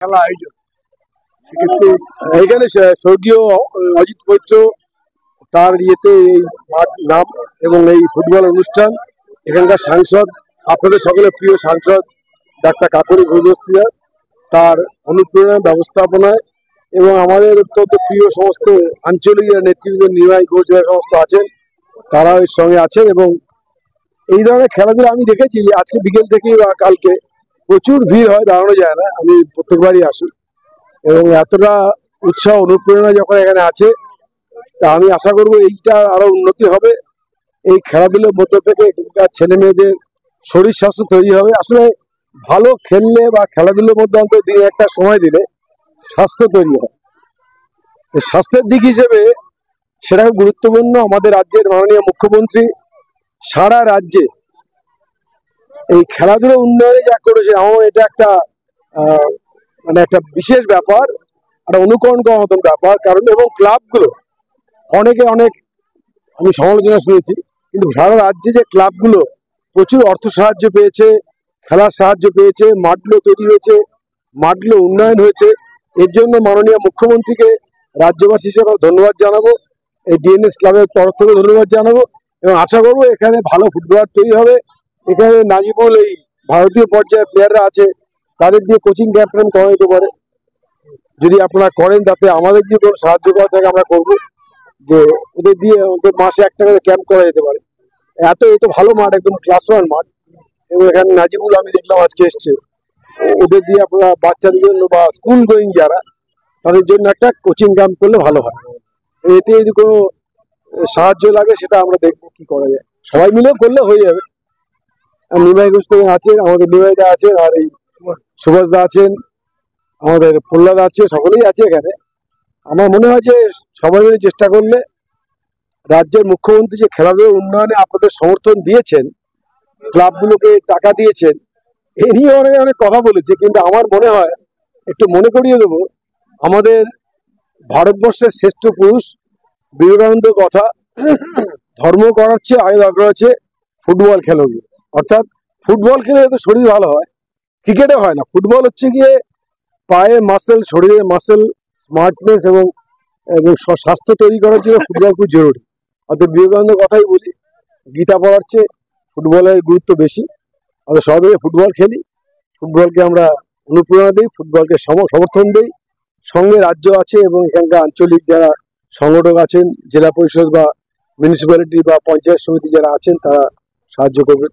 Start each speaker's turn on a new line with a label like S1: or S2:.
S1: খেলা আয়োজন সেক্ষেত্রে এখানে স্বর্গীয় অজিত মৈত্র তার ইয়েতে এই মাঠ নাম এবং এই ফুটবল অনুষ্ঠান এখানকার সাংসদ আপনাদের সকলের প্রিয় সাংসদ ডাক্তার কাকলি ঘোষ তার অনুপ্রেরণা ব্যবস্থাপনায় এবং আমাদের অত্যন্ত প্রিয় সমস্ত আঞ্চলিক নেতৃবৃন্দ নিমাই ঘোষ যারা সমস্ত আছেন তারা এর সঙ্গে আছেন এবং এই ধরনের খেলাধুলা আমি দেখেছি আজকে বিকেল থেকে বা কালকে প্রচুর ভিড় হয়, দাঁড়ানো যায় না। আমি প্রত্যেকবারই আসি এবং এতটা উৎসাহ অনুপ্রেরণা যখন এখানে আছে তা আমি আশা করবো এইটা আরো উন্নতি হবে। এই খেলাধুলার মধ্য থেকে এখানকার ছেলে মেয়েদের শরীর স্বাস্থ্য তৈরি হবে। আসলে ভালো খেললে বা খেলাধুলার মধ্যে অন্তত দিনে একটা সময় দিলে স্বাস্থ্য তৈরি হয়। স্বাস্থ্যের দিক হিসেবে সেটা খুব গুরুত্বপূর্ণ। আমাদের রাজ্যের মাননীয় মুখ্যমন্ত্রী সারা রাজ্যে এই খেলাধুলা উন্নয়নে যা করেছে আমার এটা একটা মানে একটা বিশেষ ব্যাপার, একটা অনুকরণ করার মতন ব্যাপার। কারণ এবং ক্লাবগুলো অনেকে অনেক আমি সমালোচনা শুনেছি, কিন্তু সারা রাজ্যে যে ক্লাবগুলো প্রচুর অর্থ সাহায্য পেয়েছে, খেলার সাহায্য পেয়েছে, মাঠগুলো তৈরি হয়েছে, মাঠগুলো উন্নয়ন হয়েছে, এর জন্য মাননীয় মুখ্যমন্ত্রীকে রাজ্যবাসী হিসেবে ধন্যবাদ জানাবো, এই ডিএনএস ক্লাবের তরফ থেকে ধন্যবাদ জানাবো এবং আশা করবো এখানে ভালো ফুটবলার তৈরি হবে। এখানে নাজিবুল এই ভারতীয় পর্যায়ের প্লেয়াররা আছে তাদের দিয়ে কোচিং ক্যাম্পেন করা যেতে পারে। যদি আপনারা করেন তাতে আমাদের যে কোনো সাহায্য করা থাকে আমরা করবো, যে ওদের দিয়ে ওদের মাসে একটা করে ক্যাম্প করা যেতে পারে। এত ভালো মাঠ, একদম ক্লাস ওয়ান মাঠ এবং এখানে নাজিবুল আমি দেখলাম আজকে এসছে, ওদের দিয়ে আপনারা বাচ্চাদের জন্য বা স্কুল গোয়িং যারা তাদের জন্য একটা কোচিং ক্যাম্প করলে ভালো হয়। এতে যদি কোনো সাহায্য লাগে সেটা আমরা দেখবো কি করা যায়, সবাই মিলে করলে হয়ে যাবে। আর নিমাই ঘোষ আছেন, আমাদের নিমাইদা আছেন, আর এই সুভাষদা আছেন, আমাদের প্রহ্লাদ আছে, সকলেই আছে এখানে। আমার মনে হয় যে সবাই মিলে চেষ্টা করলে রাজ্যের মুখ্যমন্ত্রী যে খেলাধুলা উন্নয়নে আপনাদের সমর্থন দিয়েছেন, ক্লাবগুলোকে টাকা দিয়েছেন, এ নিয়ে অনেক অনেক কথা বলেছে, কিন্তু আমার মনে হয় একটু মনে করিয়ে দেবো আমাদের ভারতবর্ষের শ্রেষ্ঠ পুরুষ বিবেকানন্দের কথা, ধর্ম করার চেয়ে আগে দরকার হচ্ছে ফুটবল খেলো। অর্থাৎ ফুটবল খেলে তো শরীর ভালো হয়, ক্রিকেটে হয় না। ফুটবল হচ্ছে গিয়ে পায়ে মাসেল, শরীরের মাসেল স্মার্টনেস এবং স্বাস্থ্য তৈরি করার জন্য ফুটবল খুব জরুরি। অর্থাৎ বিবেকানন্দের কথাই বলি, গীতা পড়ার চেয়ে ফুটবলের গুরুত্ব বেশি। আমরা সবাই ফুটবল খেলি, ফুটবলকে আমরা অনুপ্রেরণা দিই, ফুটবলকে সমর্থন দিই। সঙ্গে রাজ্য আছে এবং এখানকার আঞ্চলিক যারা সংগঠক আছেন, জেলা পরিষদ বা মিউনিসিপ্যালিটি বা পঞ্চায়েত সমিতি যারা আছেন তারা সাহায্য করবেন।